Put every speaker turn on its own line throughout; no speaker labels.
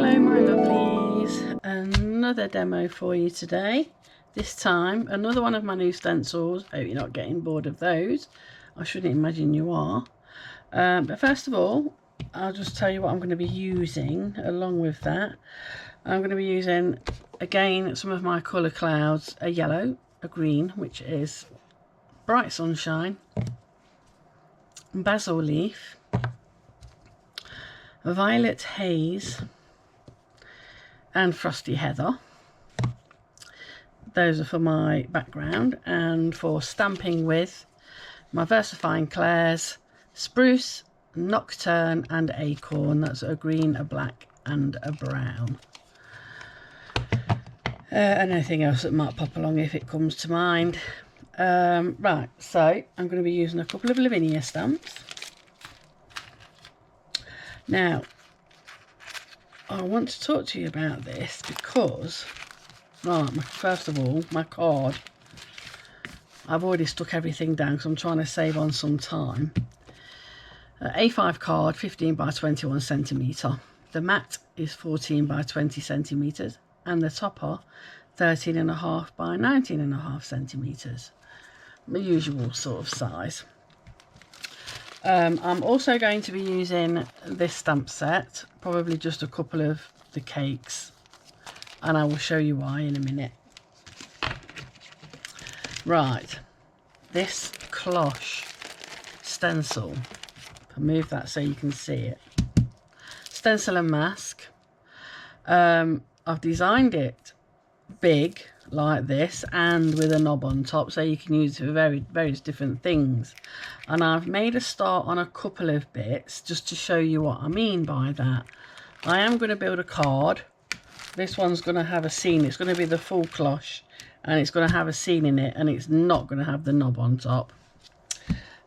Hello my lovelies, another demo for you today. This time another one of my new stencils. Hope you're not getting bored of those. I shouldn't imagine you are. But first of all, I'll just tell you what I'm going to be using along with that. I'm going to be using again some of my colour clouds, a yellow, a green, which is bright sunshine, basil leaf, violet haze, and frosty heather. Those are for my background, and for stamping with my VersaFine Clairs, spruce, nocturne, and acorn. That's a green, a black, and a brown. And anything else that might pop along if it comes to mind. Right, so I'm going to be using a couple of Lavinia stamps. Now, I want to talk to you about this because, right, first of all, my card. I've already stuck everything down because I'm trying to save on some time. A5 card, 15 by 21 centimetre. The mat is 14 by 20 centimetres, and the topper 13.5 by 19.5 centimetres. The usual sort of size. I'm also going to be using this stamp set, probably just a couple of the cakes, and I will show you why in a minute. Right, this Cloche stencil, I'll move that so you can see it. Stencil and mask. I've designed it big like this and with a knob on top so you can use it for various different things, and I've made a start on a couple of bits just to show you what I mean by that. I am going to build a card. This one's going to have a scene. It's going to be the full cloche, and it's going to have a scene in it, and it's not going to have the knob on top.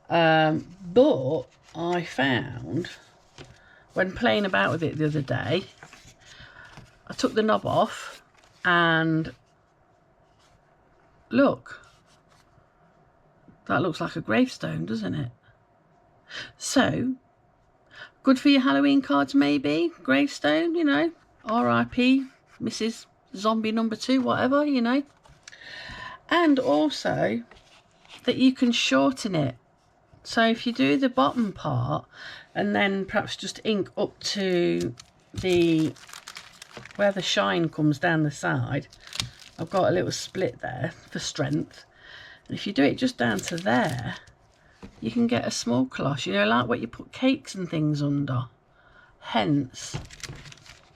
But I found when playing about with it the other day, I took the knob off and look, that looks like a gravestone, doesn't it? So, good for your Halloween cards maybe, gravestone, you know, R.I.P. Mrs. Zombie number 2, whatever, you know. And also that you can shorten it. So if you do the bottom part and then perhaps just ink up to the where the shine comes down the side, I've got a little split there for strength, and if you do it just down to there, you can get a small cloche, you know, like what you put cakes and things under. Hence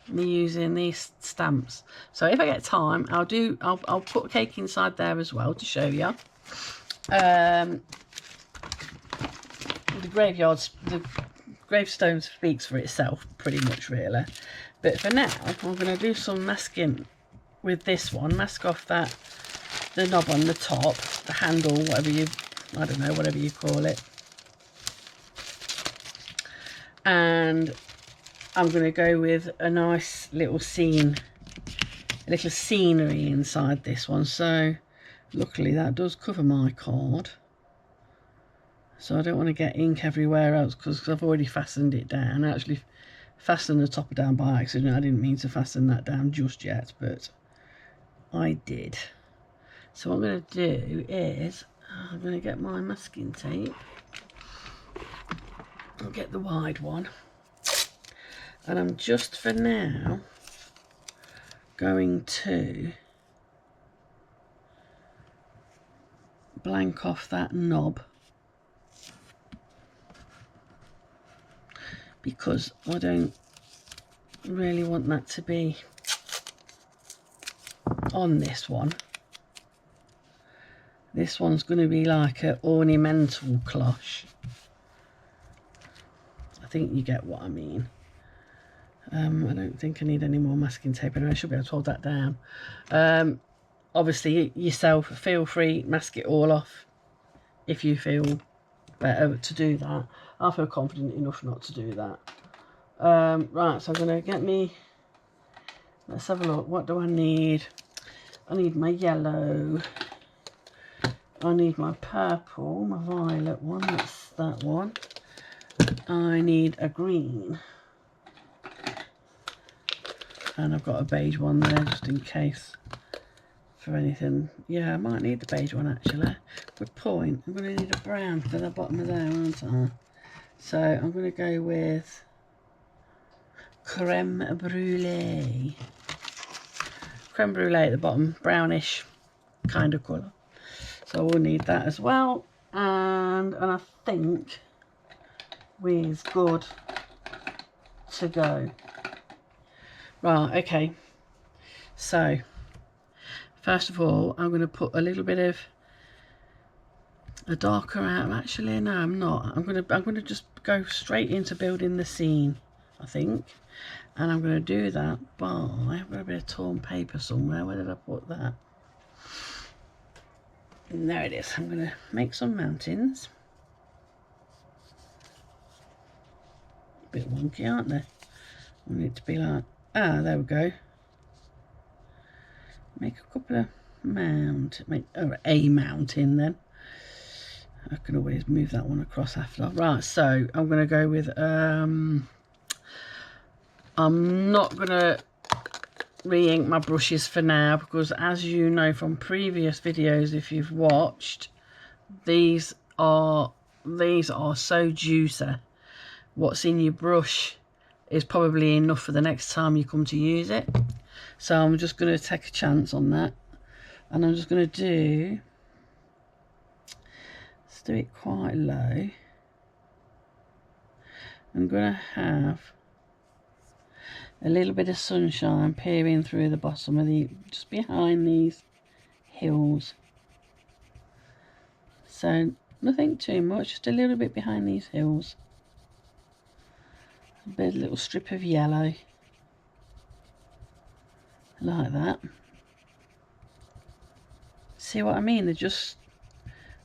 me using these stamps. So if I get time, I'll put a cake inside there as well to show you. The gravestone speaks for itself pretty much, really. But for now, I'm going to do some masking with this one. Mask off the knob on the top, the handle, whatever you, I don't know, whatever you call it. And I'm going to go with a nice little scene, a little scenery inside this one. So luckily that does cover my card. So I don't want to get ink everywhere else because I've already fastened it down. I actually fastened the topper down by accident. I didn't mean to fasten that down just yet, but I did. So what I'm going to do is I'm going to get my masking tape. I'll get the wide one. And I'm just for now going to blank off that knob, because I don't really want that to be on this one. This one's going to be like an ornamental cloche. I think you get what I mean. I don't think I need any more masking tape anyway. I should be able to hold that down. Obviously yourself, feel free, mask it all off if you feel better to do that. I feel confident enough not to do that. Right, so I'm going to get me, let's have a look. What do I need? I need my yellow. I need my purple, my violet one, that's that one. I need a green. And I've got a beige one there just in case for anything. Yeah, I might need the beige one actually. Good point. I'm going to need a brown for the bottom of there, aren't I? So I'm going to go with creme brulee. Creme brulee at the bottom, brownish kind of colour. So we'll need that as well. And I think we're good to go. Right, okay. So first of all, I'm going to put a little bit of a darker out. Actually, no, I'm not. I'm going to just go straight into building the scene, I think. And I'm going to do that by, I've got a bit of torn paper somewhere. Where did I put that? And there it is. I'm going to make some mountains. A bit wonky, aren't they? I want it to be like, ah, there we go. Make a couple of make a mountain then. I can always move that one across after. Right, so I'm going to go with, I'm not going to re-ink my brushes for now, because as you know from previous videos, if you've watched, these are so juicy. What's in your brush is probably enough for the next time you come to use it. So I'm just going to take a chance on that, and I'm just going to do, let's do it quite low. I'm going to have a little bit of sunshine peering through the bottom of the, just behind these hills. So nothing too much, just a little bit behind these hills. A little strip of yellow, like that. See what I mean? There's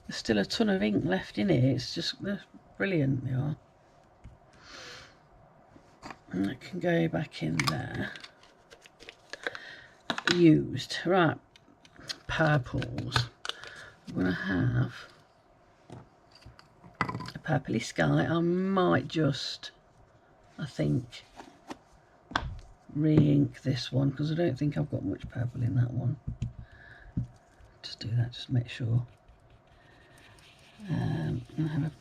still a ton of ink left in it. It's just, they're brilliant, they are. And that can go back in there. Used. Right, purples. I'm going to have a purpley sky. I might just, I think, re-ink this one, because I don't think I've got much purple in that one. Just do that, just make sure. I have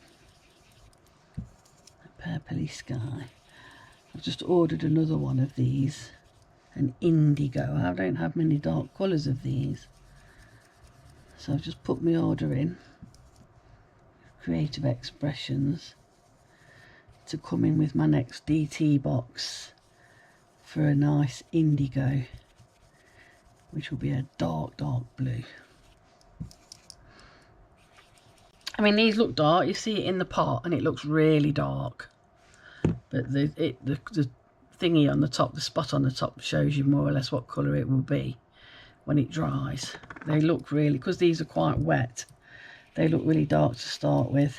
a purpley sky. I've just ordered another one of these, an indigo. I don't have many dark colours of these, so I've just put my order in. Creative Expressions to come in with my next DT box for a nice indigo, which will be a dark blue. I mean, these look dark. You see it in the pot and it looks really dark, but the thingy on the top, the spot on the top, shows you more or less what colour it will be when it dries. They look really, because these are quite wet, they look really dark to start with,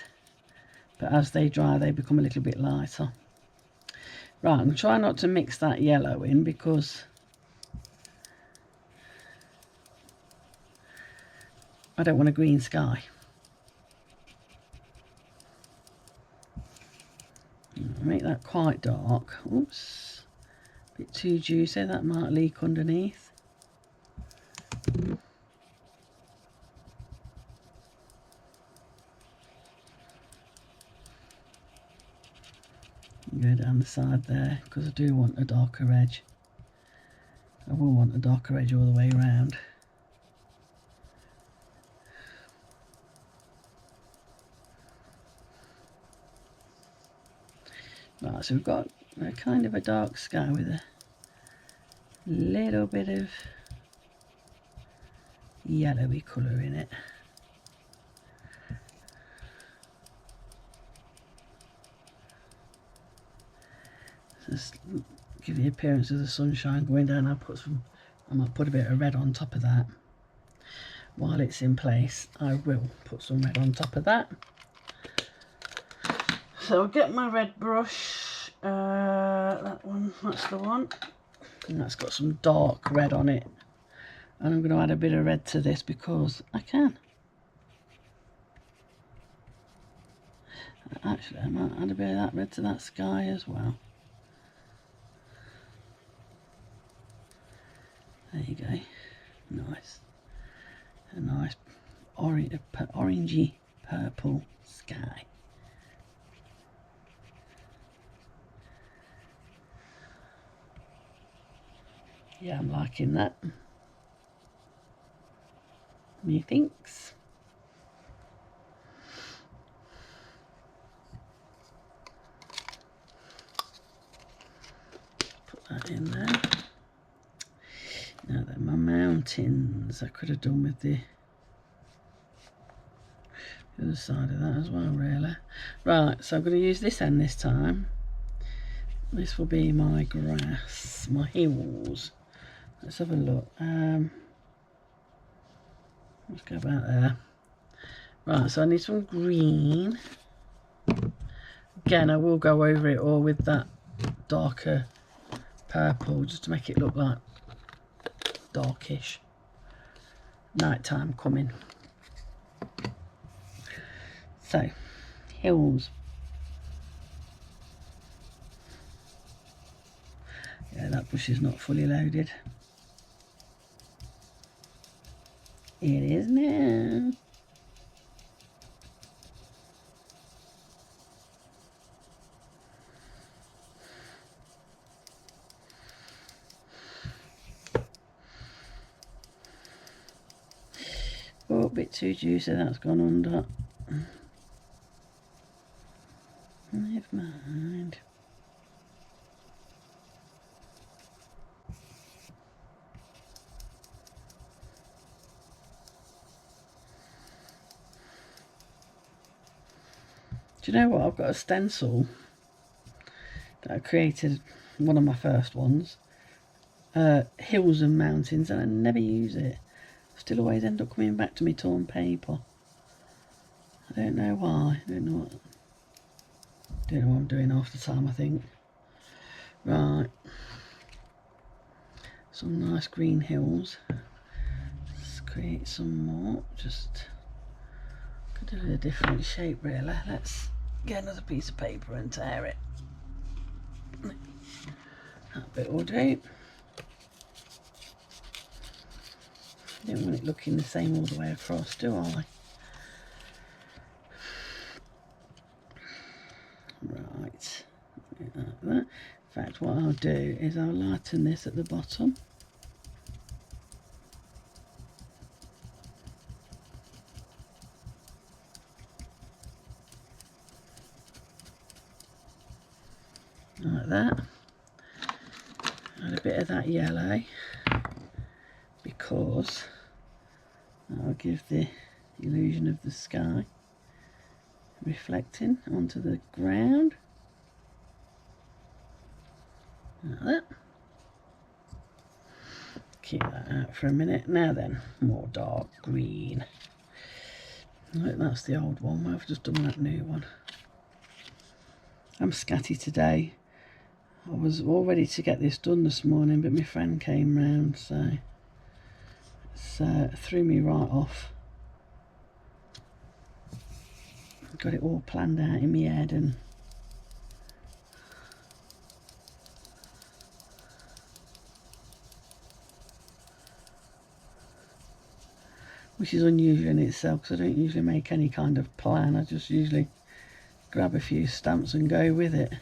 but as they dry they become a little bit lighter. Right, I'm going to try not to mix that yellow in, because I don't want a green sky. Make that quite dark. Oops, a bit too juicy, that might leak underneath. Go down the side there, because I do want a darker edge. I will want a darker edge all the way around. Right, so we've got a kind of a dark sky with a little bit of yellowy colour in it. Just give the appearance of the sunshine going down. I might put a bit of red on top of that. While it's in place, I will put some red on top of that. So I'll get my red brush, that one, that's the one, and that's got some dark red on it, and I'm going to add a bit of red to this because I can. Actually, I might add a bit of that red to that sky as well. There you go. Nice. A nice orangey purple sky. Yeah, I'm liking that. Methinks. Put that in there. Now then, my mountains I could have done with the other side of that as well, really. Right, so I'm going to use this end this time. This will be my grass, my hills. Let's have a look. Let's go about there. Right, so I need some green. Again, I will go over it all with that darker purple just to make it look like darkish. Nighttime coming. So, hills. Yeah, that bush is not fully loaded. It is now. Oh, a bit too juicy, that's gone under. Never mind. Do you know what? I've got a stencil that I created, one of my first ones, hills and mountains, and I never use it. Still always end up coming back to me torn paper. I don't know why. I don't know what I'm doing half the time, I think. Right. Some nice green hills. Let's create some more. Just could do a different shape, really. Let's get another piece of paper and tear it. That bit will do. Don't want it looking the same all the way across, do I? Right. Like that. In fact, what I'll do is I'll lighten this at the bottom. Like that. Add a bit of that yellow because that'll give the illusion of the sky reflecting onto the ground. Like that. Keep that out for a minute. Now then, more dark green. Right, that's the old one. I've just done that new one. I'm scatty today. I was all ready to get this done this morning, but my friend came round, so it threw me right off. Got it all planned out in my head, and which is unusual in itself because I don't usually make any kind of plan. I just usually grab a few stamps and go with it.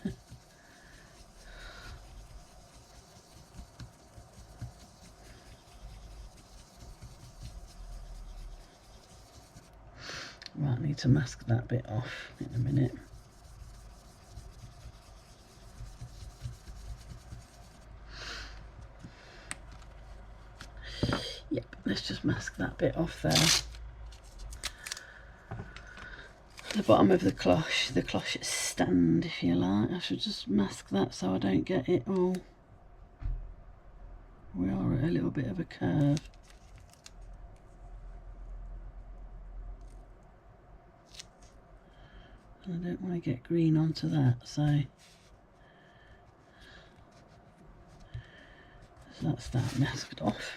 Right, I need to mask that bit off in a minute. Yep, let's just mask that bit off there. The bottom of the cloche stand, if you like. I should just mask that so I don't get it all. We are at a little bit of a curve. I don't want to get green onto that, so that's that masked off.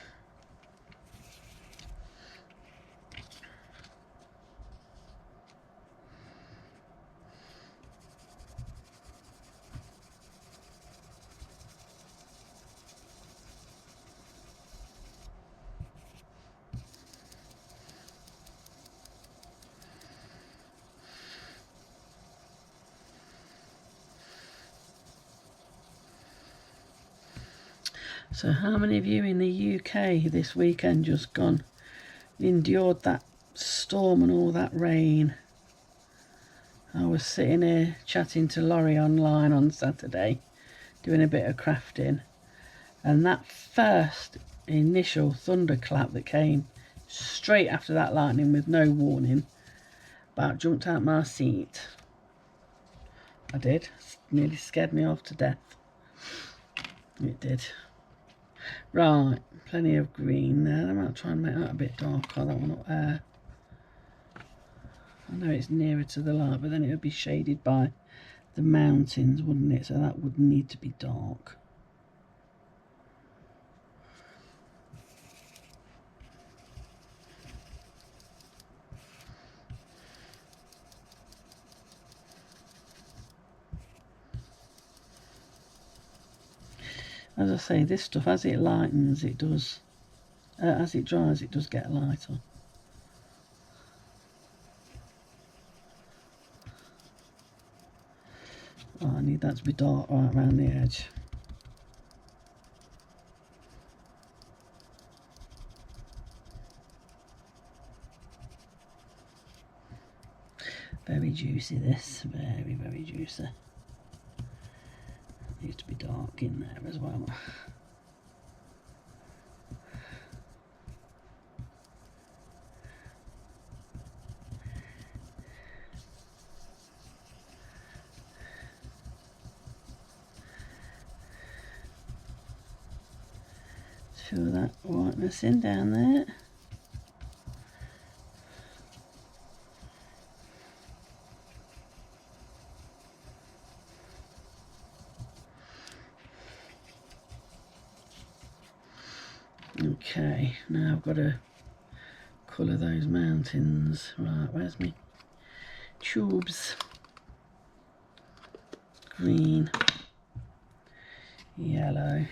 So how many of you in the UK this weekend just gone endured that storm and all that rain? I was sitting here chatting to Laurie online on Saturday, doing a bit of crafting, and that first initial thunderclap that came straight after that lightning with no warning about jumped out my seat. I did. Nearly scared me off to death. It did. Right, plenty of green there. I might try and make that a bit darker, that one up there. I know it's nearer to the light, but then it would be shaded by the mountains, wouldn't it? So that would need to be dark. As I say, this stuff, as it lightens, it does, as it dries, it does get lighter. Oh, I need that to be dark right around the edge. Very juicy this, very, very juicy. Needs to be dark in there as well. Fill that whiteness in down there. Okay, now I've got to colour those mountains. Right, where's me tubes? Green, yellow.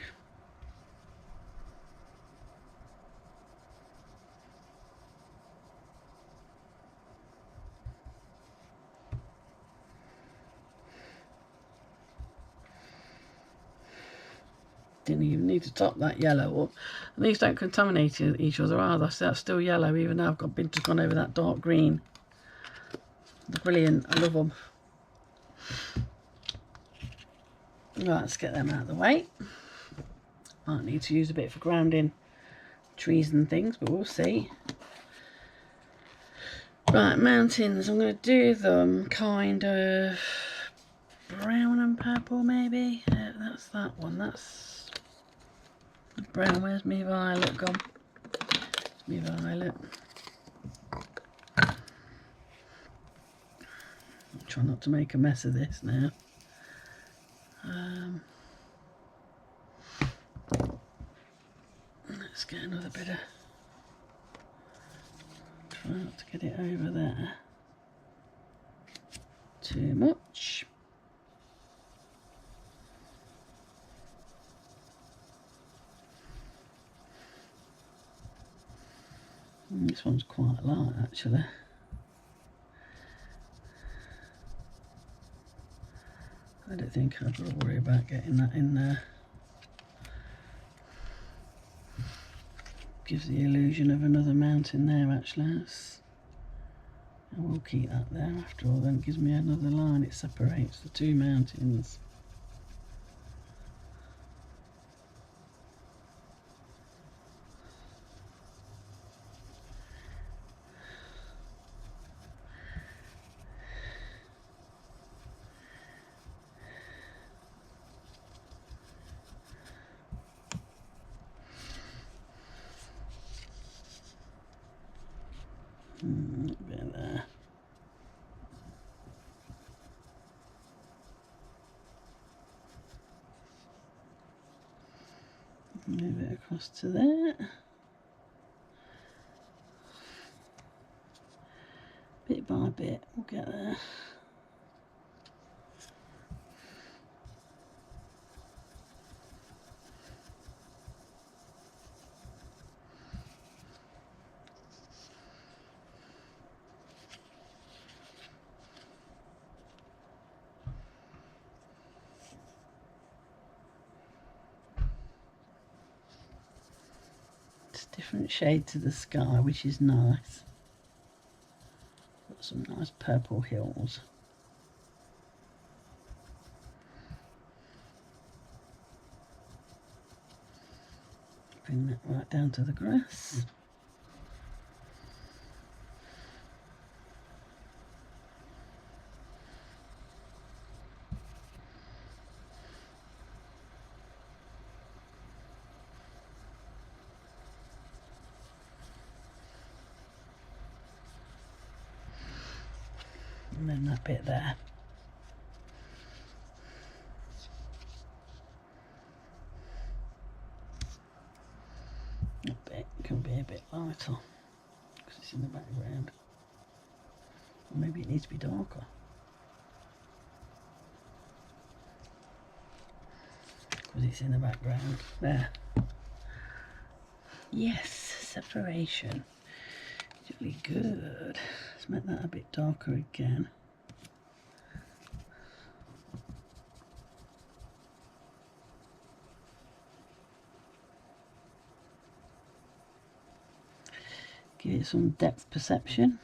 Didn't even need to top that yellow up. And these don't contaminate each other either, so that's still yellow even though I've just gone over that dark green. They're brilliant, I love them. Right, let's get them out of the way. Might need to use a bit for grounding trees and things, but we'll see. Right, mountains, I'm going to do them kind of brown and purple maybe. Yeah, that's that one, that's brown. Where's me violet gone? It's me violet. Try not to make a mess of this now. Let's get another bit of, try not to get it over there too much. This one's quite light actually. I don't think I've got to worry about getting that in there. Gives the illusion of another mountain there actually. I will keep that there after all, then it gives me another line, it separates the two mountains. A bit there. Move it across to there. Bit by bit, we'll get there. Different shade to the sky, which is nice. Got some nice purple hills. Bring that right down to the grass. And then that bit there. That bit can be a bit lighter because it's in the background. Or maybe it needs to be darker. Because it's in the background. There. Yes, separation. Really good. Let's make that a bit darker again. Give it some depth perception.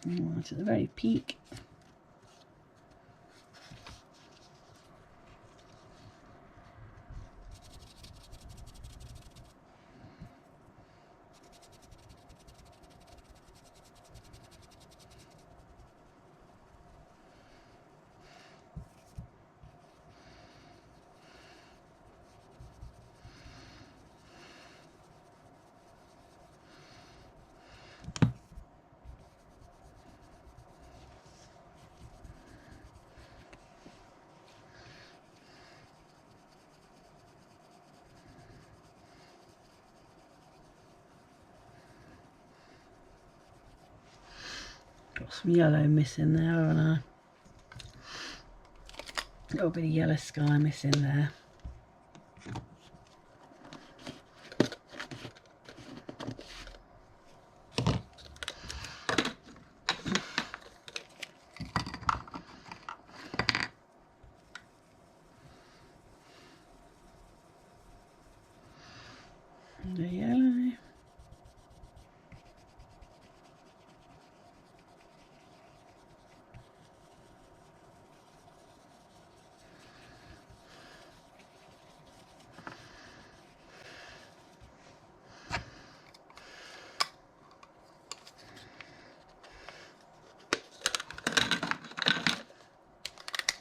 Right at the very peak. Got some yellow missing there, haven't I? A little bit of yellow sky missing there. And the yellow.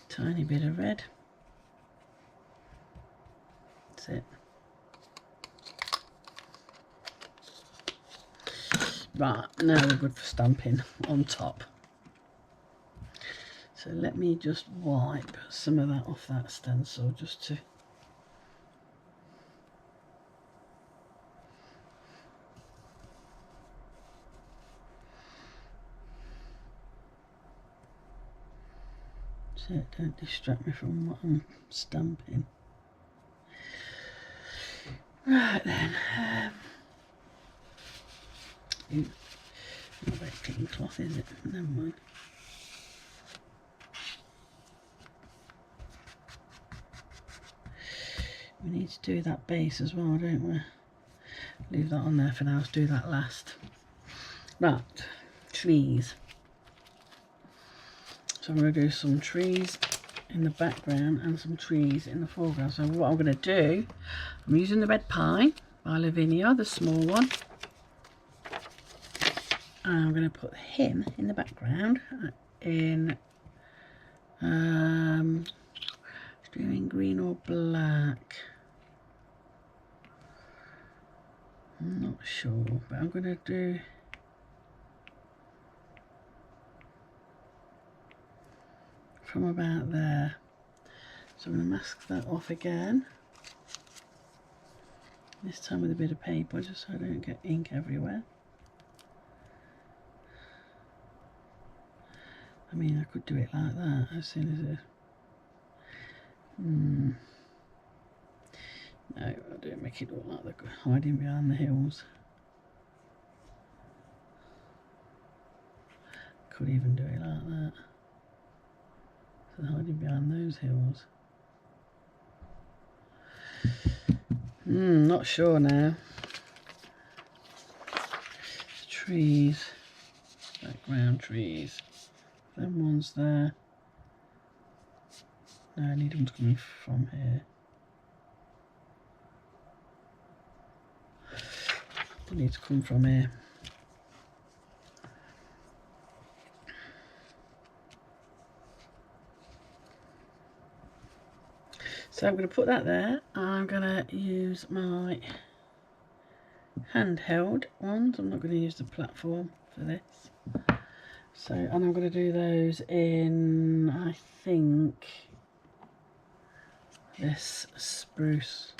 Tiny bit of red. That's it. Right, now we're good for stamping on top. So let me just wipe some of that off that stencil just to so it don't distract me from what I'm stamping. Right then, ooh, not very clean cloth, is it? Never mind. We need to do that base as well, don't we? Leave that on there for now, let's do that last. Right, trees. So I'm going to do some trees in the background and some trees in the foreground. So what I'm going to do, I'm using the red pine by Lavinia, the small one. And I'm going to put him in the background in doing green or black. I'm not sure, but I'm going to do from about there. So I'm going to mask that off again. This time with a bit of paper, just so I don't get ink everywhere. I mean, I could do it like that as soon as it... No, I don't make it look like they're hiding behind the hills. Could even do it like that. So they're hiding behind those hills. Not sure now. Trees, background trees. Them ones there. No, I need them to come from here. They need to come from here. So I'm going to put that there. I'm going to use my handheld ones. I'm not going to use the platform for this. So, and I'm going to do those in, I think, this spruce.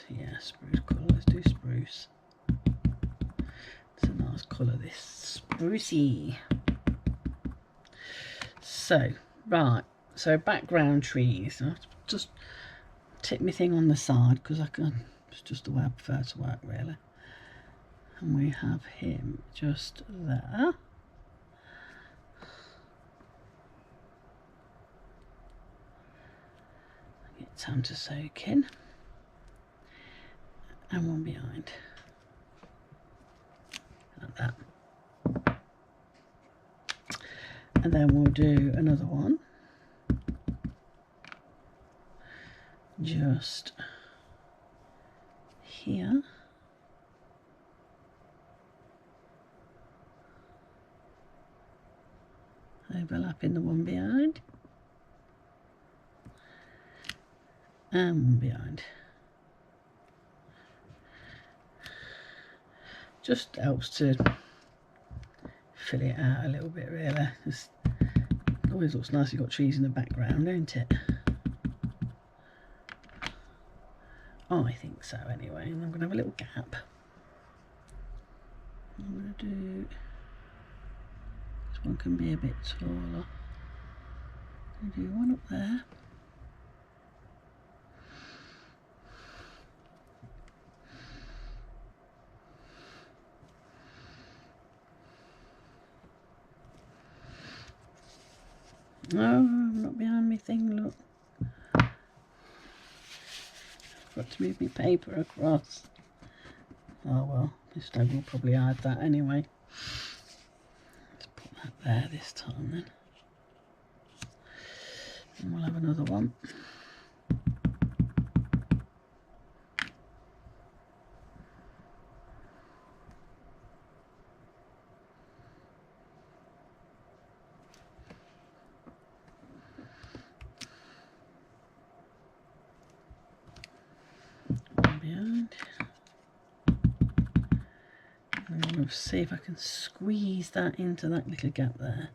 Yeah, spruce colour. Let's do spruce. It's a nice colour, this sprucey. So, right. So background trees. I just tip my thing on the side because I can. It's just the way I prefer to work, really. And we have him just there. Get time to soak in. And one behind. Like that. And then we'll do another one. Just here. Overlapping the one behind. And one behind. Just helps to fill it out a little bit, really. It always looks nice, you've got trees in the background, don't it? Oh, I think so anyway. And I'm going to have a little gap. I'm going to do... This one can be a bit taller. I'm going to do one up there. No, I'm not behind my thing, look. Got to move my paper across. Oh well, this stag will probably hide that anyway. Let's put that there this time then. And we'll have another one. Behind. And I'm going to see if I can squeeze that into that little gap there,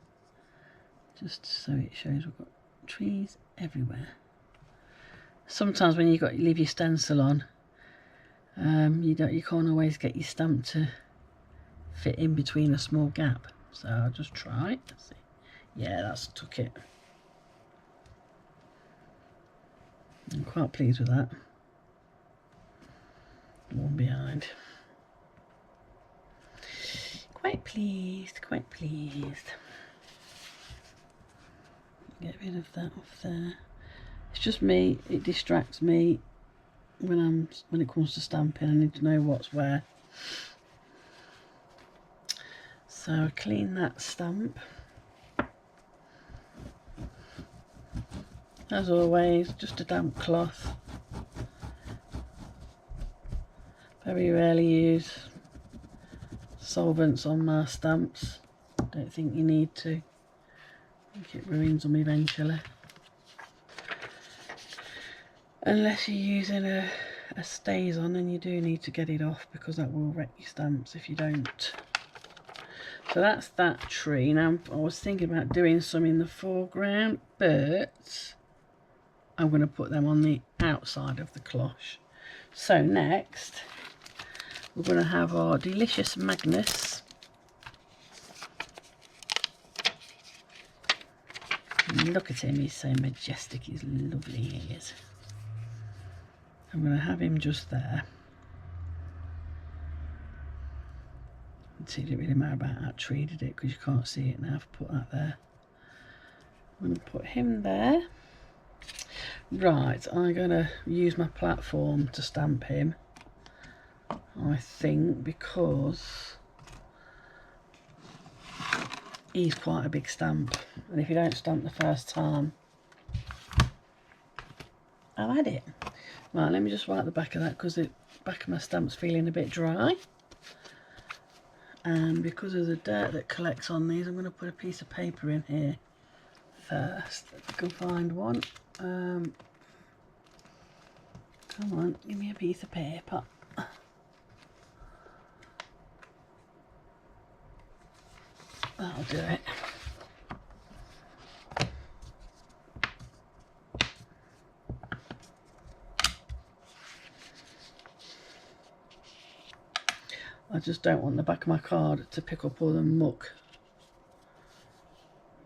just so it shows we've got trees everywhere. Sometimes when you leave your stencil on, you can't always get your stamp to fit in between a small gap. So I'll just try it. Let's see. Yeah, that's took it. I'm quite pleased with that. One behind. Quite pleased, quite pleased. Get rid of that off there. It's just me, it distracts me when it comes to stamping. I need to know what's where. So I clean that stamp. As always, just a damp cloth. Very rarely use solvents on my stamps. Don't think you need to. I think it ruins them eventually. Unless you're using a StazOn, and you do need to get it off because that will wreck your stamps if you don't. So that's that tree. Now I was thinking about doing some in the foreground, but I'm going to put them on the outside of the cloche. So next we're going to have our delicious Magnus. Look at him, he's so majestic, he's lovely, he is. I'm going to have him just there. See, it didn't really matter about that tree, did it? Because you can't see it now. I've put that there. I'm going to put him there. Right, I'm going to use my platform to stamp him, I think, because he's quite a big stamp. And if you don't stamp the first time, I've had it. Right, let me just write the back of that because the back of my stamp's feeling a bit dry. And because of the dirt that collects on these, I'm going to put a piece of paper in here first. If I can find one. Come on, give me a piece of paper. That'll do it. I just don't want the back of my card to pick up all the muck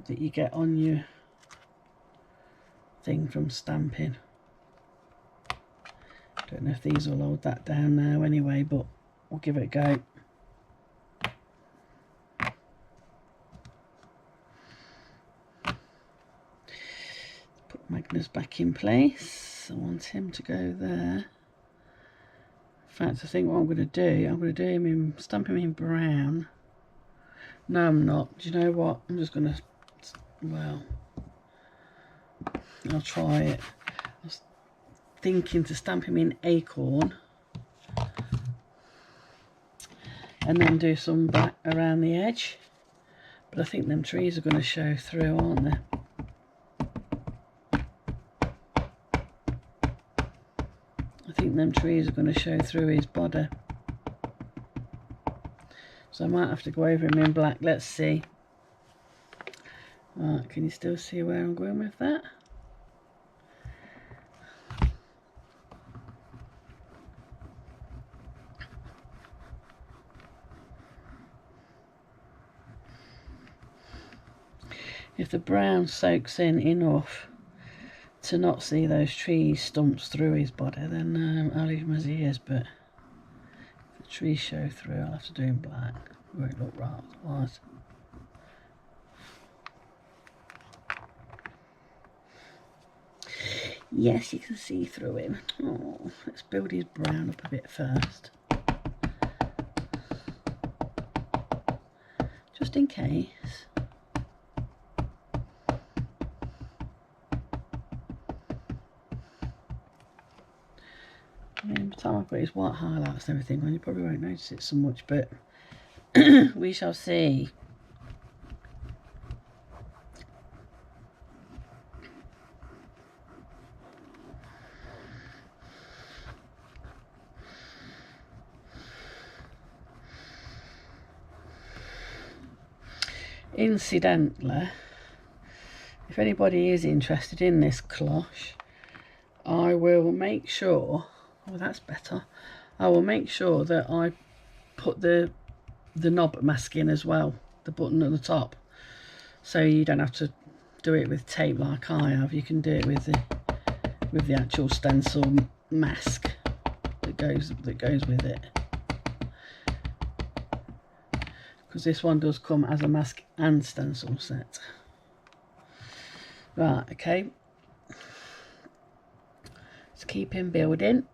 that you get on your thing from stamping. Don't know if these will hold that down now anyway, but we'll give it a go. Put Magnus back in place. I want him to go there. In fact, I think what I'm going to do him in, stamp him in brown. No, I'm not. Do you know what? I'm just going to, well, I'll try it. I was thinking to stamp him in acorn and then do some black around the edge. But I think them trees are going to show through, aren't they? I think them trees are going to show through his body. So I might have to go over him in black. Let's see. Right, can you still see where I'm going with that? If the brown soaks in enough to not see those tree stumps through his body, then I'll leave him as he is, but if the trees show through, I'll have to do him black. It won't look right otherwise. Yes, you can see through him. Oh, let's build his brown up a bit first. Just in case. I mean, by the time I've got his white highlights and everything on, you probably won't notice it so much, but we shall see. Incidentally, if anybody is interested in this cloche, I will make sure, oh that's better, I will make sure that I put the knob mask in as well, the button at the top, so you don't have to do it with tape like I have. You can do it with the actual stencil mask that goes with it, because this one does come as a mask and stencil set. Right, okay, let's keep him building.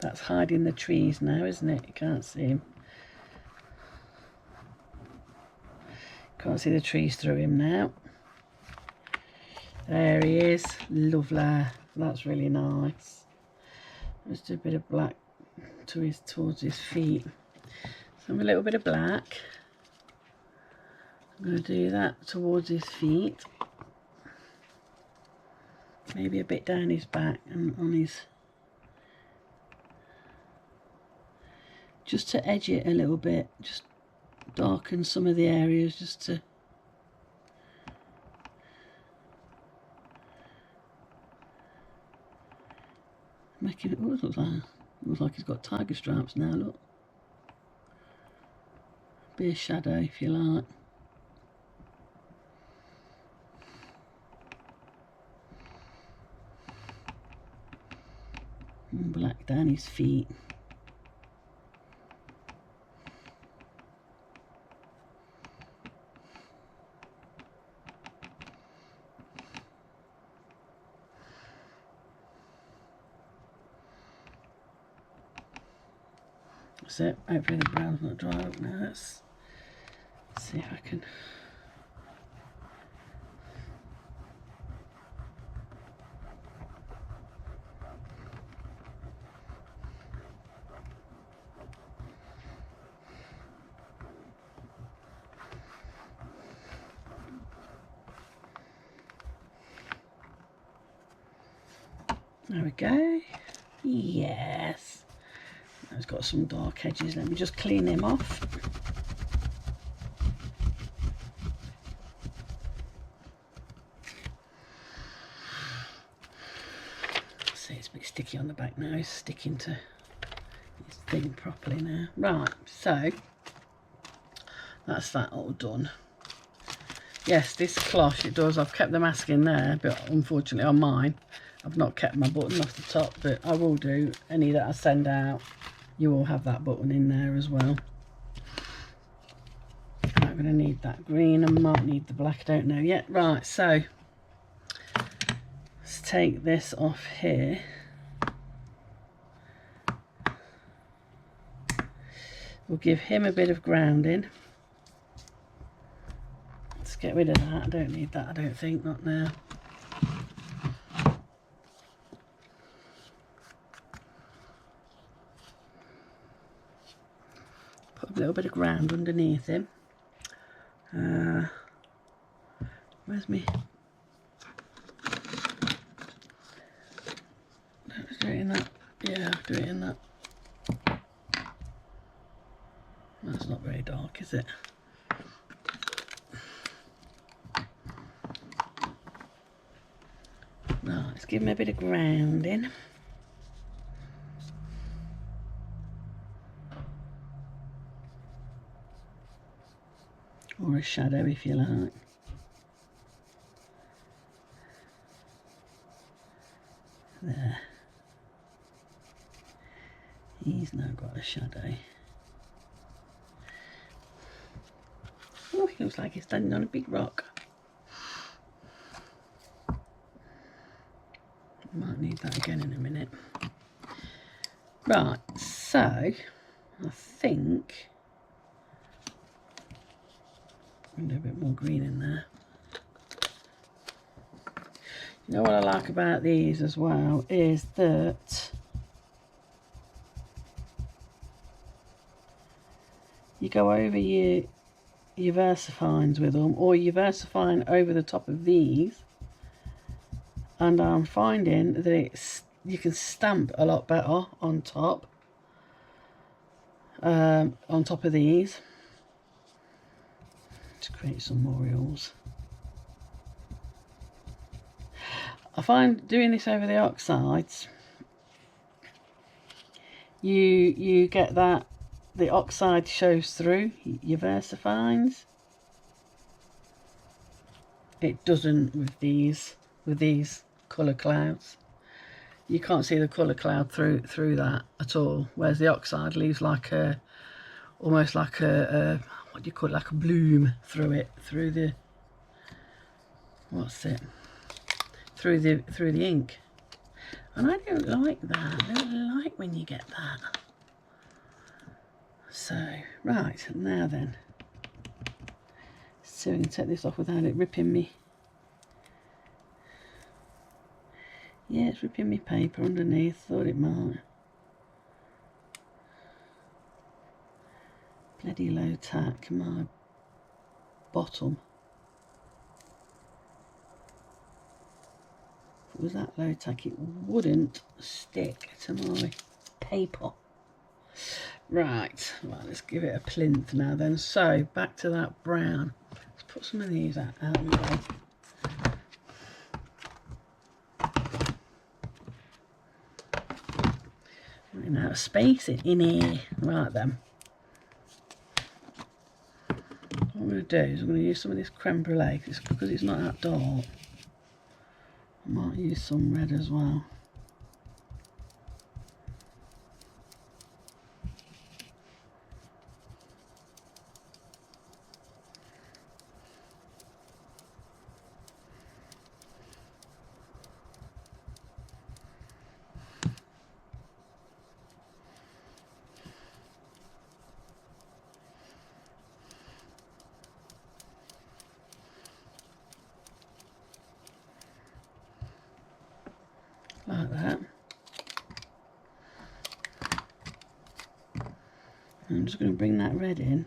That's hiding the trees now, isn't it? You can't see him. Can't see the trees through him now. There he is. Lovely. That's really nice. Let's do a bit of black towards his feet. Some a little bit of black. I'm going to do that towards his feet. Maybe a bit down his back and on his... just to edge it a little bit. Just darken some of the areas just to... making it, oh, looks like he's got tiger stripes now, look. Be a shadow if you like. And black down his feet. That's it. Hopefully the brown's not dry up now. Let's see if I can. There we go. Yes. It's got some dark edges. Let me just clean him off. See, it's a bit sticky on the back now. It's sticking to his thing properly now. Right, so that's that all done. Yes, this cloche, it does. I've kept the mask in there, but unfortunately on mine, I've not kept my button off the top, but I will do. Any that I send out, you will have that button in there as well. I'm going to need that green. I might need the black, I don't know yet. Right, so let's take this off here. We'll give him a bit of grounding. Let's get rid of that. I don't need that, I don't think, not now. Put a little bit of ground underneath him. Where's me? Do it in that. Yeah, do it in that. That's not very dark, is it? Right, let's give him a bit of grounding. Or a shadow if you like. There. He's now got a shadow. Oh, he looks like he's standing on a big rock. Might need that again in a minute. Right, so I think I'm going to do a bit more green in there. You know what I like about these as well is that you go over your VersaFines with them, or you VersaFine over the top of these, and I'm finding that you can stamp a lot better on top of these to create some memorials. I find doing this over the oxides, you get that the oxide shows through your VersaFines. It doesn't with these colour clouds. You can't see the colour cloud through that at all, whereas the oxide leaves like a almost like a what do you call it, like a bloom through it, through the through the ink. And I don't like that. I don't like when you get that. So right, now then, so we can take this off without it ripping me. Yeah, it's ripping me paper underneath. Thought it might. Bloody low tack, my bottom. If it was that low tack, it wouldn't stick to my paper. Right, let's give it a plinth now then. So back to that brown. Let's put some of these out of the way. Running out of space in here. Right then. What I'm going to do is I'm going to use some of this creme brulee because it's not that dark. I might use some red as well. Like that. I'm just going to bring that red in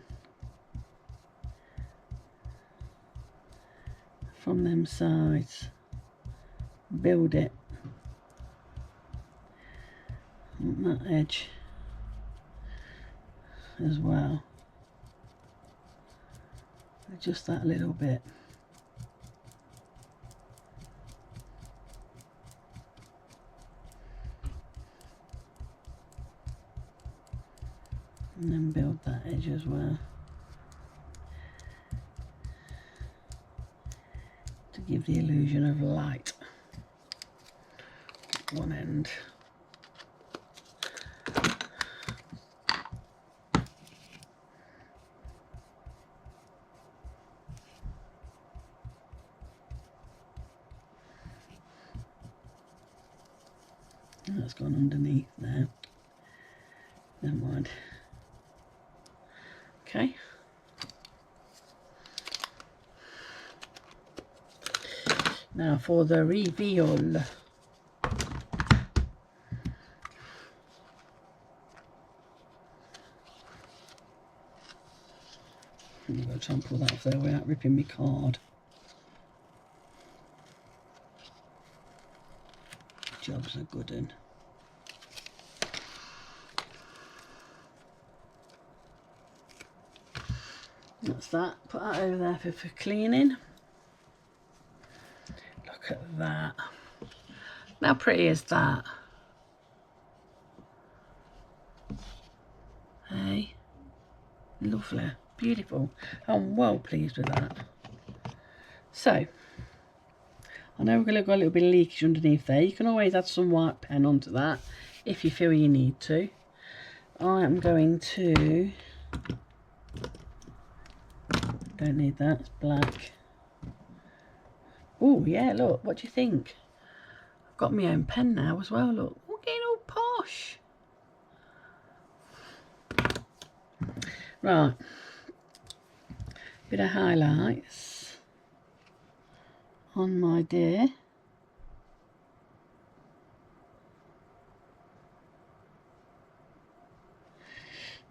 from them sides, build it on that edge as well, just that little bit. And then build that edge as well to give the illusion of light at one end. And that's gone underneath now. Never mind. Okay. Now for the reveal. I'm going to try and pull that off there without ripping my card. Job's a good one. That's that. Put that over there for cleaning. Look at that. How pretty is that? Hey, lovely, beautiful. I'm well pleased with that. So, I know we're going to go a little bit of leakage underneath there. You can always add some white pen onto that if you feel you need to. I am going to... Don't need that, it's black. Oh yeah, look, what do you think? I've got my own pen now as well, look. We're getting all posh. Right, bit of highlights on my dear.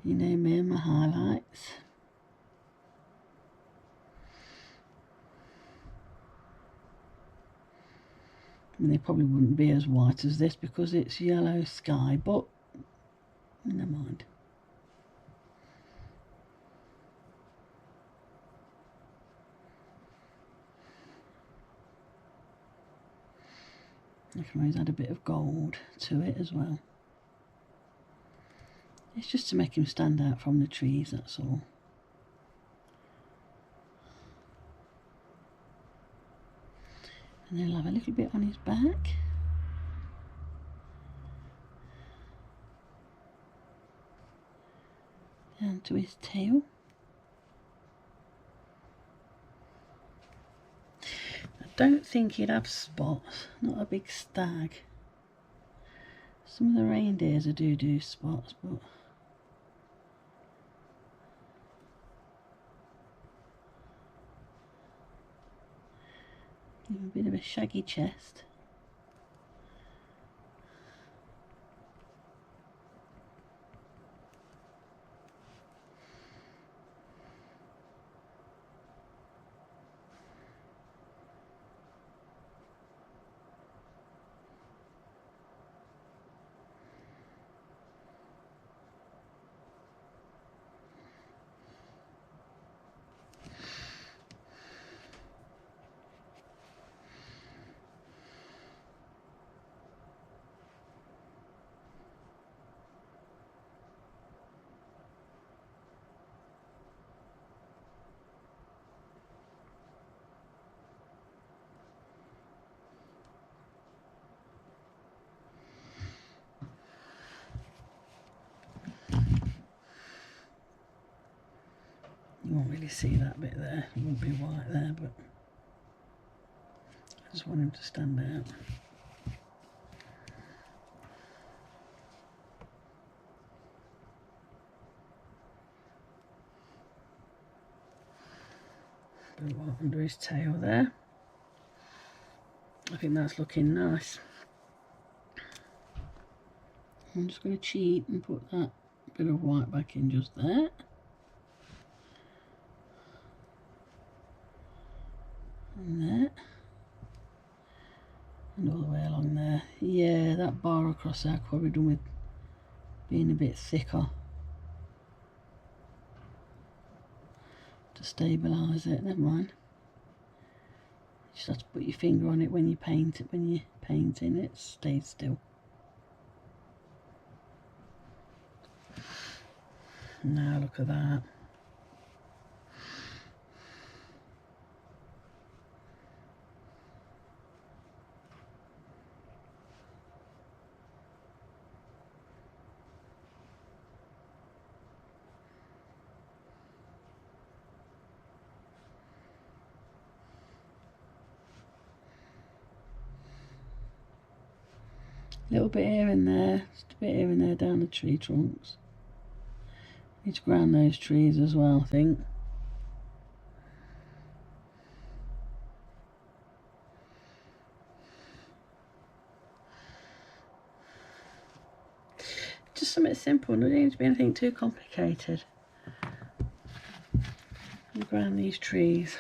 You know me and my highlights. I mean, they probably wouldn't be as white as this because it's yellow sky, but never mind. I can always add a bit of gold to it as well. It's just to make him stand out from the trees, that's all. And then he'll have a little bit on his back. Down to his tail. I don't think he'd have spots, not a big stag. Some of the reindeers do spots, but give him a bit of a shaggy chest. can't really see that bit there. It wouldn't be white there, but I just want him to stand out. Bit of white under his tail there. I think that's looking nice. I'm just going to cheat and put that bit of white back in just there. And there. And all the way along there. Yeah, that bar across there could be done with being a bit thicker to stabilise it. Never mind. You just have to put your finger on it when you paint it. When you're painting it, stays still. Now look at that. A little bit here and there, just a bit here and there down the tree trunks. Need to ground those trees as well, I think. Just something simple, not need to be anything too complicated. And ground these trees.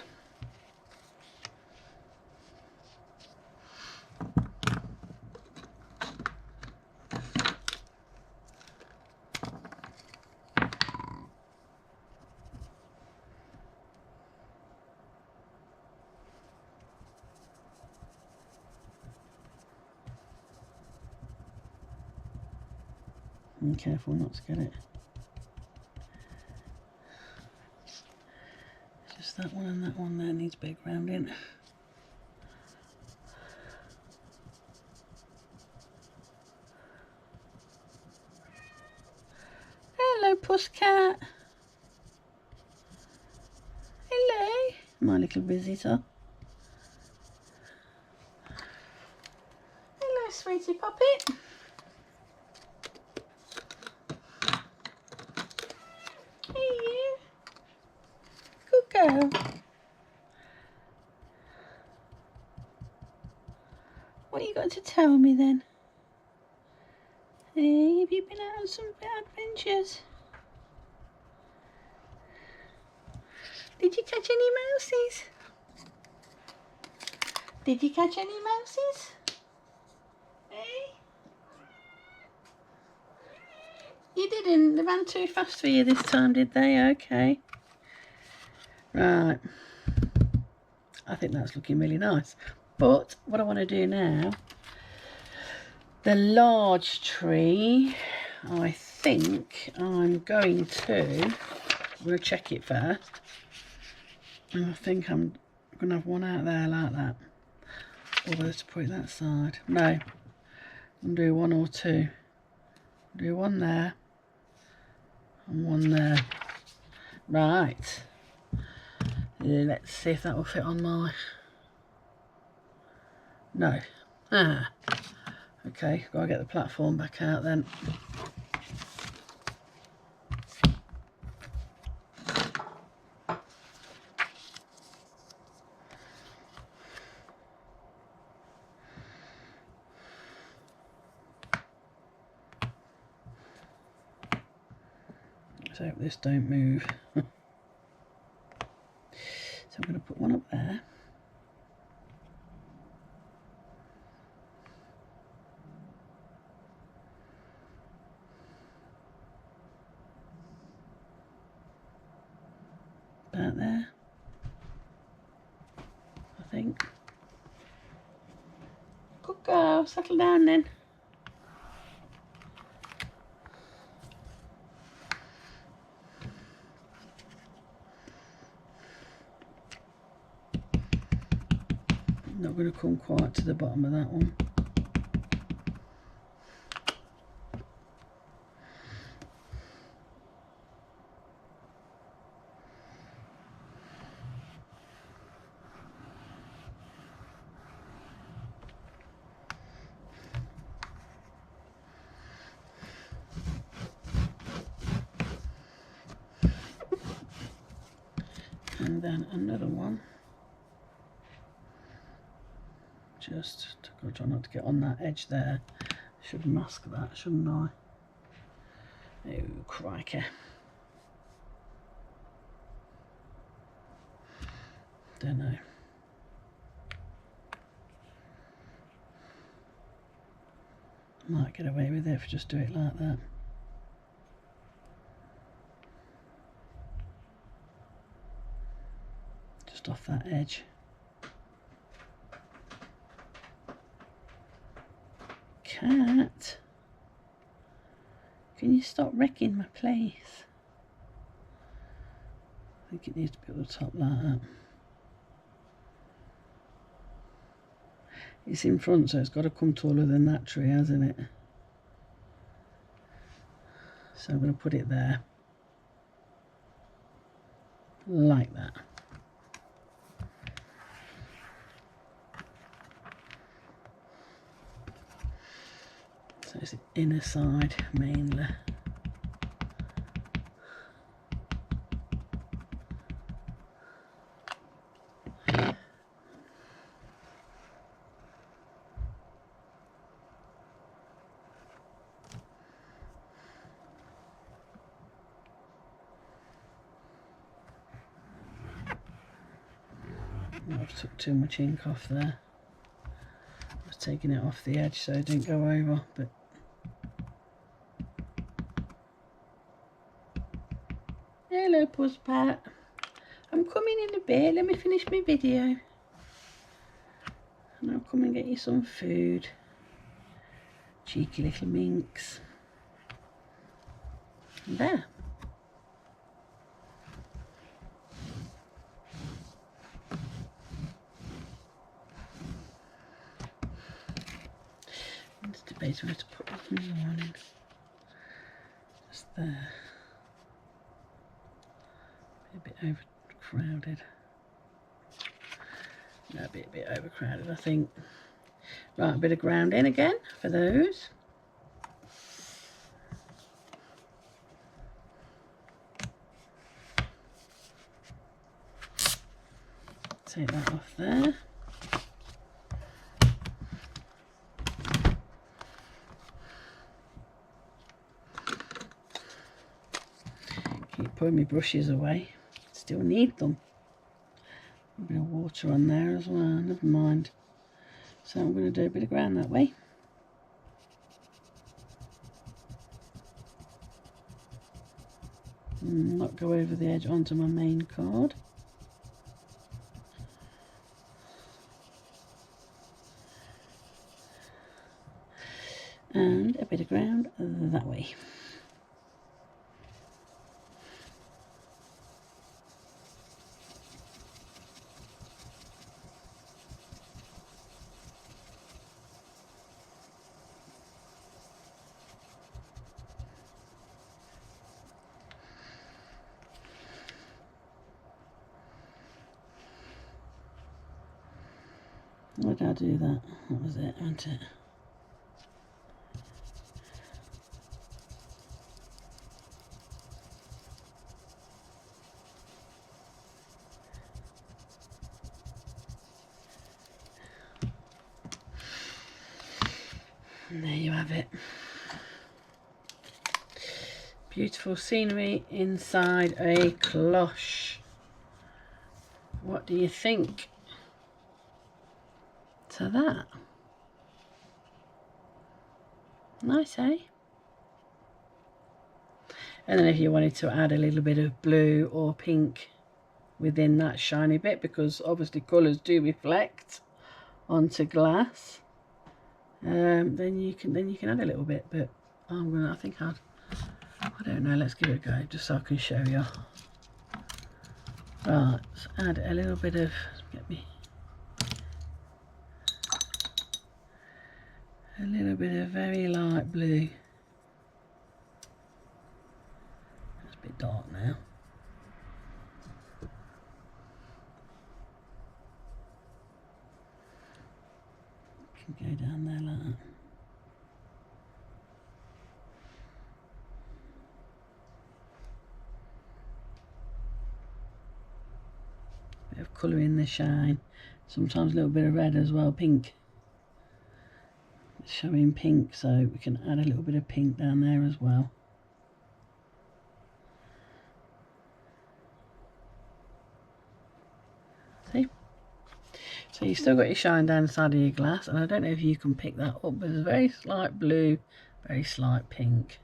And careful not to get it. Just that one and that one there needs big rounding. Hello, Pusscat. Hello, my little visitor. Hello, sweetie puppet. Girl. What you got to tell me then? Hey, have you been out on some adventures? Did you catch any mousies? Did you catch any mousies? Hey? You didn't? They ran too fast for you this time, did they? Okay. Right, I think that's looking really nice. But what I want to do now, the large tree, I think I'm going to check it first. And I think I'm going to have one out there like that. Or whether to put it that side. No, I'll do one or two. Do one there and one there. Right. Let's see if that will fit on my... No. Ah. Okay, gotta get the platform back out then. Let's hope this don't move. So I'm going to put one up there. About there, I think. Good girl, settle down then. Not going to come quite to the bottom of that one. and then another one. Just to try not to get on that edge there. Should mask that, shouldn't I? Oh, crikey. Don't know. Might get away with it if I just do it like that. Just off that edge. Cat, can you stop wrecking my place? I think it needs to be at the top like that. It's in front, so it's got to come taller than that tree, hasn't it? So I'm going to put it there. Like that. So it's the inner side mainly. I've took too much ink off there. I was taking it off the edge so it didn't go over, but hello Pusspat. I'm coming in a bit, let me finish my video. And I'll come and get you some food. Cheeky little minx. And there. I'm just debating where to put this in the morning. Just there. A bit overcrowded. No, a bit overcrowded, I think. Right, a bit of grounding again for those. Take that off there. Keep putting my brushes away. Still need them. A bit of water on there as well, never mind. So I'm going to do a bit of ground that way. Not go over the edge onto my main card. And a bit of ground that way. Why did I do that? That was it, wasn't it? And there you have it. Beautiful scenery inside a cloche. What do you think to that? Nice, eh? And then if you wanted to add a little bit of blue or pink within that shiny bit, because obviously colours do reflect onto glass, then you can add a little bit. But I don't know, let's give it a go just so I can show you. Right, let's add a little bit of, very light blue. It's a bit dark now. Can go down there like that. colour in the shine. Sometimes a little bit of red as well, pink. It's showing pink, so we can add a little bit of pink down there as well. See? So you've still got your shine down the side of your glass, and I don't know if you can pick that up, but there's a very slight blue, very slight pink,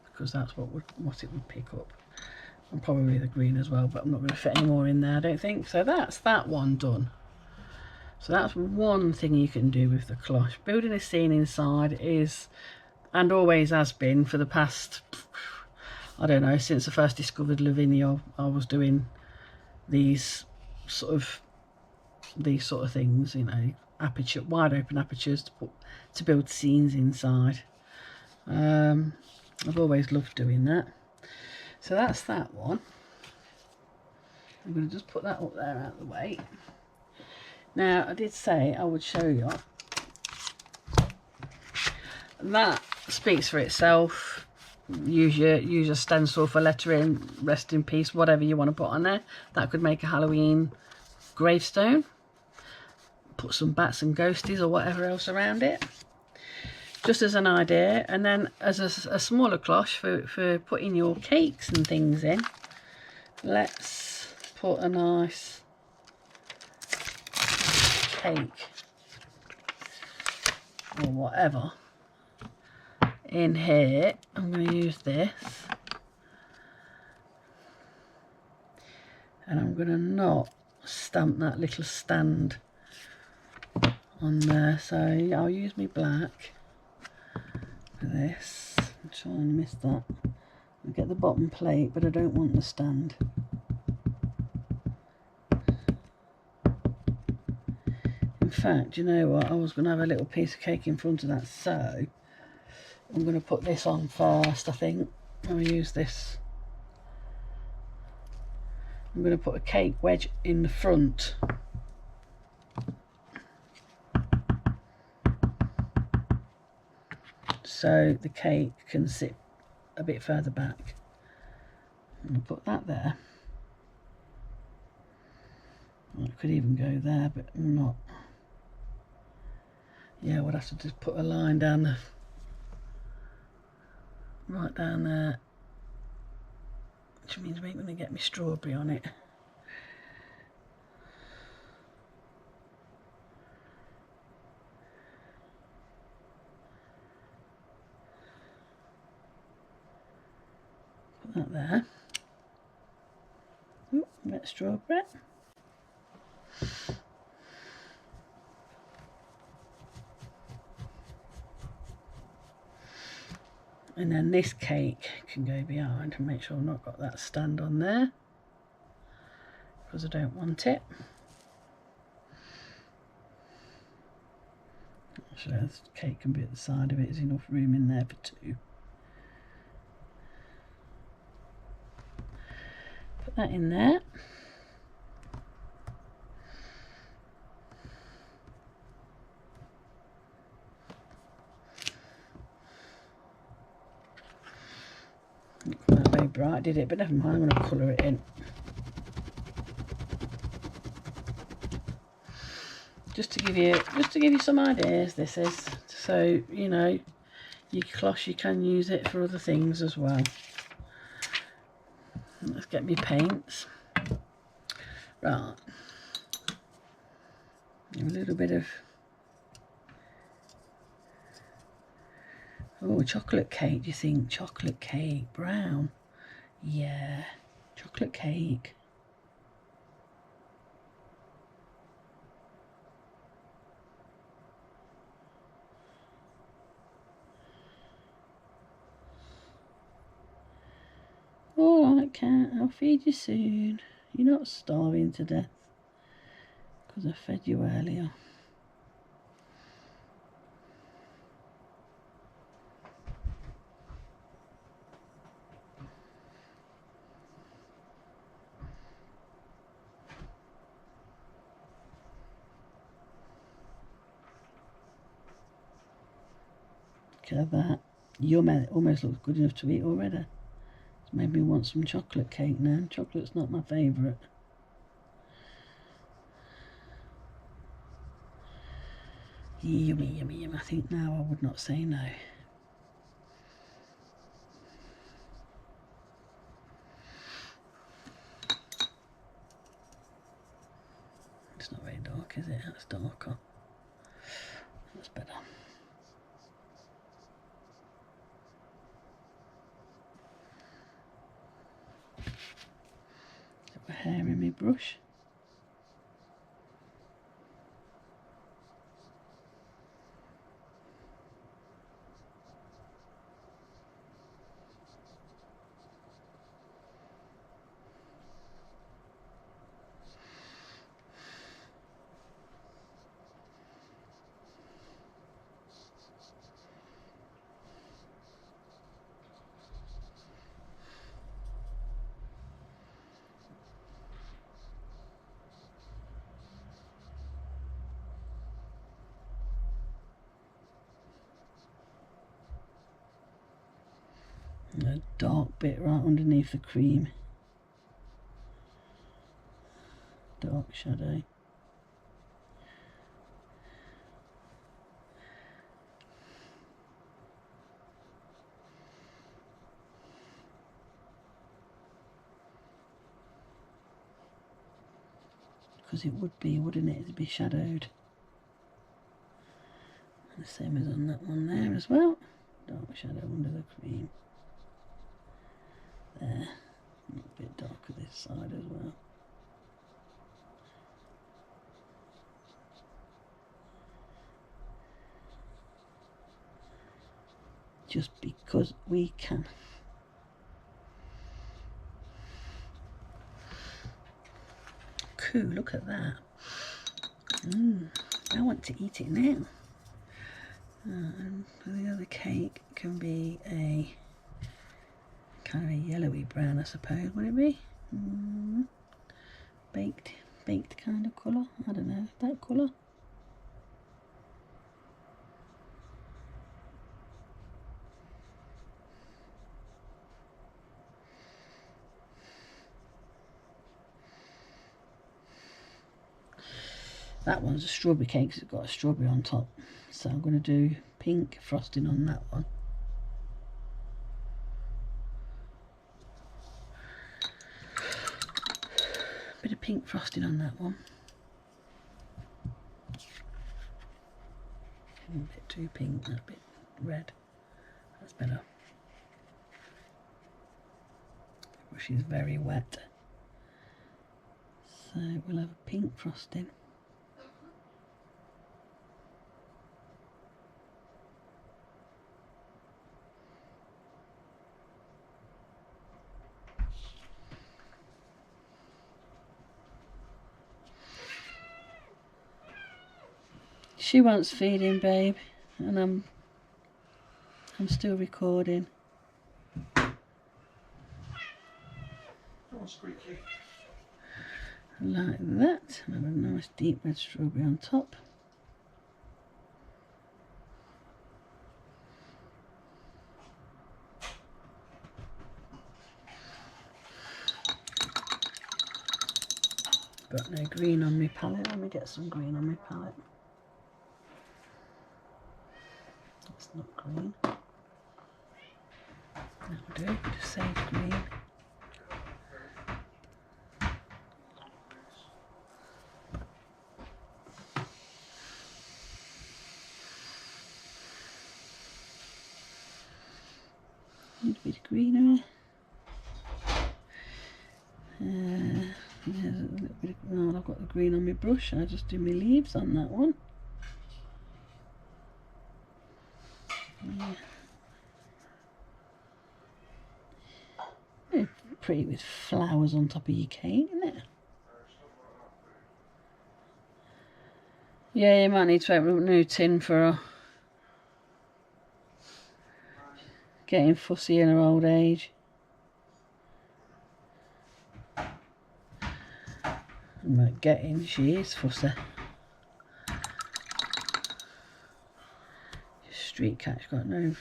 because that's what it would pick up. And probably the green as well, but I'm not going to fit any more in there, I don't think. So that's that one done. So that's one thing you can do with the cloche. Building a scene inside is, and always has been for the past, I don't know, since I first discovered Lavinia, I was doing these sort of things, you know, aperture, wide open apertures to build scenes inside. I've always loved doing that. So that's that one. I'm going to just put that up there out of the way. Now, I did say I would show you. That speaks for itself. Use your stencil for lettering, rest in peace, whatever you want to put on there. That could make a Halloween gravestone. Put some bats and ghosties or whatever else around it, just as an idea. And then as a smaller cloche for putting your cakes and things in, let's put a nice cake or whatever in here. I'm going to use this, and I'm going to not stamp that little stand on there, so I'll use my black for this. I'm trying to miss that. I'll get the bottom plate, but I don't want the stand. In fact, you know what, I was going to have a little piece of cake in front of that, so I'm going to put this on first, I think. I'll use this. I'm going to put a cake wedge in the front. So the cake can sit a bit further back. I'm going to put that there. I could even go there, but I'm not. Yeah, we'll have to just put a line down the, right down there, which means we're going to get my strawberry on it. Put that there. Ooh, wet strawberry. And then this cake can go behind, and make sure I've not got that stand on there, because I don't want it. Actually, the cake can be at the side of it. There's enough room in there for two. Put that in there. Not very bright, did it? But never mind, I'm going to colour it in. Just to give you some ideas. This is, so you know, your cloche, you can use it for other things as well. Let's get me paints. Right, a little bit of, oh, chocolate cake. Do you think chocolate cake brown? Yeah, chocolate cake. Alright, cat, I'll feed you soon. You're not starving to death, because I fed you earlier. Look at that. Yum, it almost looks good enough to eat already. It's made me want some chocolate cake now. Chocolate's not my favourite. Yummy, yummy, yummy. I think now I would not say no. It's not very dark, is it? That's darker. That's better. Got my hair in my brush. A dark bit right underneath the cream. Dark shadow. Because it would be, wouldn't it? It'd be shadowed. And the same as on that one there as well. Dark shadow under the cream. There. A little bit darker this side as well. Just because we can. Cool, look at that. I want to eat it now. And the other cake can be a kind of a yellowy brown, I suppose, would it be? Baked kind of colour. I don't know, that colour. That one's a strawberry cake because it's got a strawberry on top. So I'm going to do pink frosting on that one. Bit of pink frosting on that one. A bit too pink, that bit red. That's better. The brush is very wet. So we'll have a pink frosting. She wants feeding, babe, and I'm still recording. Like that, and have a nice deep red strawberry on top. Got no green on my palette. Let me get some green on my palette. It's not green. That'll do. Just save green. Need a bit of greenery. There's a little bit of, oh, I've got the green on my brush. I'll just do my leaves on that one. Yeah. Pretty with flowers on top of your cake, isn't it? Yeah, you might need to open a new tin for her. Getting fussy in her old age. Not getting, she is fussy. Street cat's got no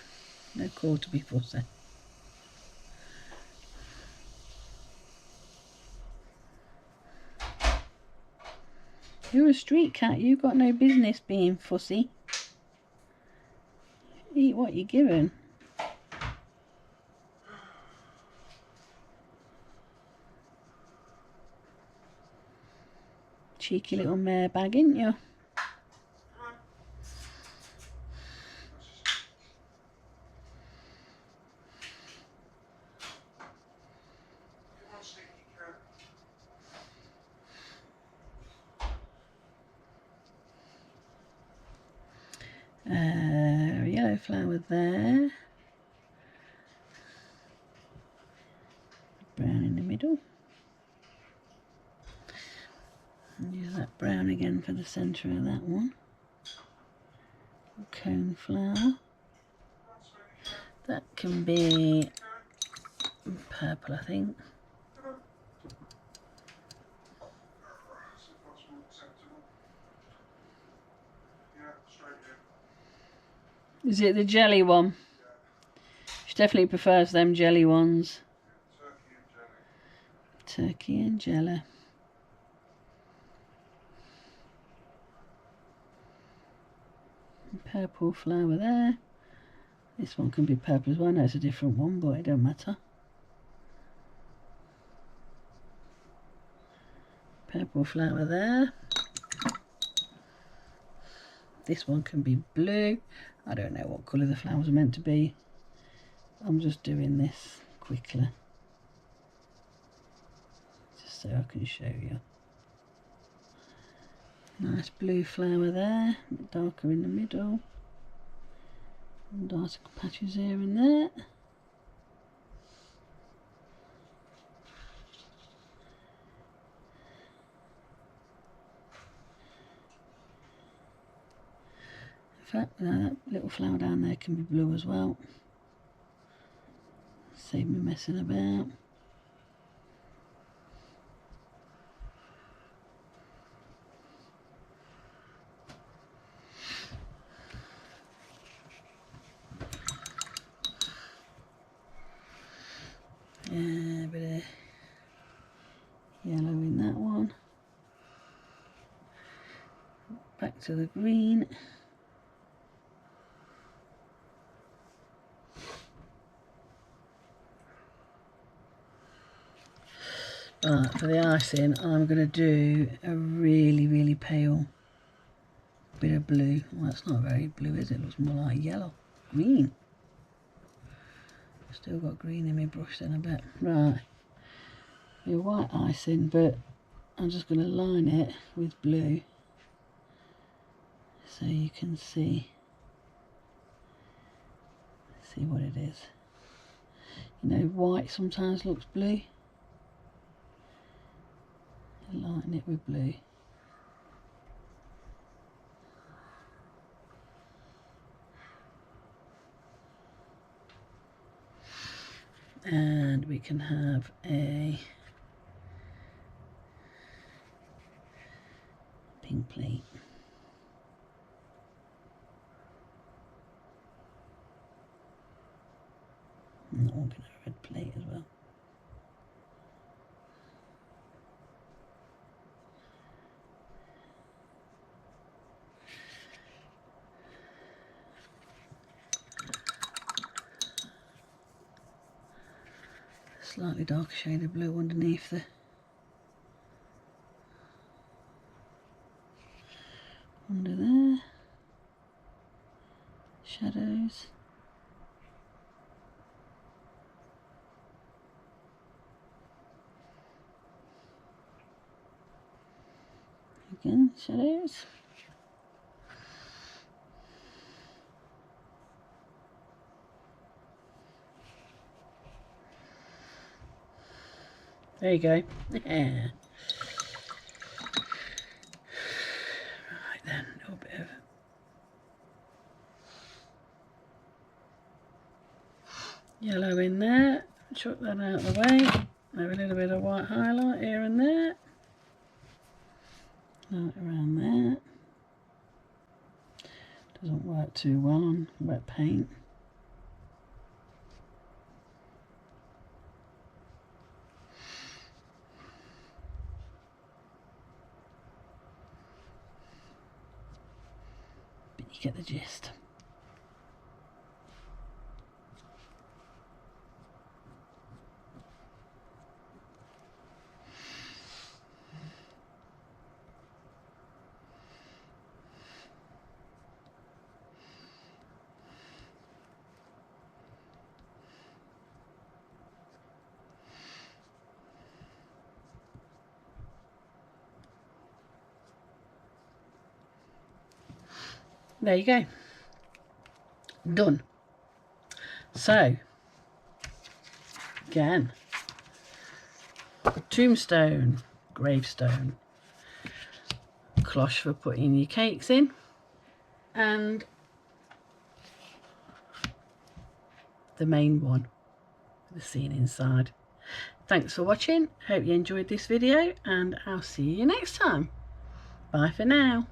call to be fussy. You're a street cat. You've got no business being fussy. Eat what you're given. Cheeky little mare bag, ain't you? Yellow flower there. Brown in the middle. And use that brown again for the centre of that one. Cone flower. That can be purple, I think. Is it the jelly one? She definitely prefers them jelly ones. Turkey and jelly. Purple flower there. This one can be purple as well. No, it's a different one, but it don't matter. Purple flower there. This one can be blue. I don't know what colour the flowers are meant to be. I'm just doing this quickly, just so I can show you. Nice blue flower there, a bit darker in the middle. And darker patches here and there. In fact, that little flower down there can be blue as well. Save me messing about. Yeah, a bit of yellow in that one. Back to the green. Right, for the icing, I'm going to do a really pale bit of blue. Well, it's not very blue, is it? It looks more like yellow. Green. Still got green in my brush then, I bet. Right. Your white icing, but I'm just going to line it with blue so you can see what it is. You know, white sometimes looks blue. Line it with blue. And we can have a pink plate. And that one can have a red plate as well. Slightly darker shade of blue underneath the under there. Shadows. Again, shadows. There you go. Yeah. Right then, a little bit of yellow in there. Chuck that out of the way. Have a little bit of white highlight here and there. Light around there. Doesn't work too well on wet paint. You get the gist. There you go. Done. So, again, tombstone, gravestone, cloche for putting your cakes in, and the main one, the scene inside. Thanks for watching. Hope you enjoyed this video, and I'll see you next time. Bye for now.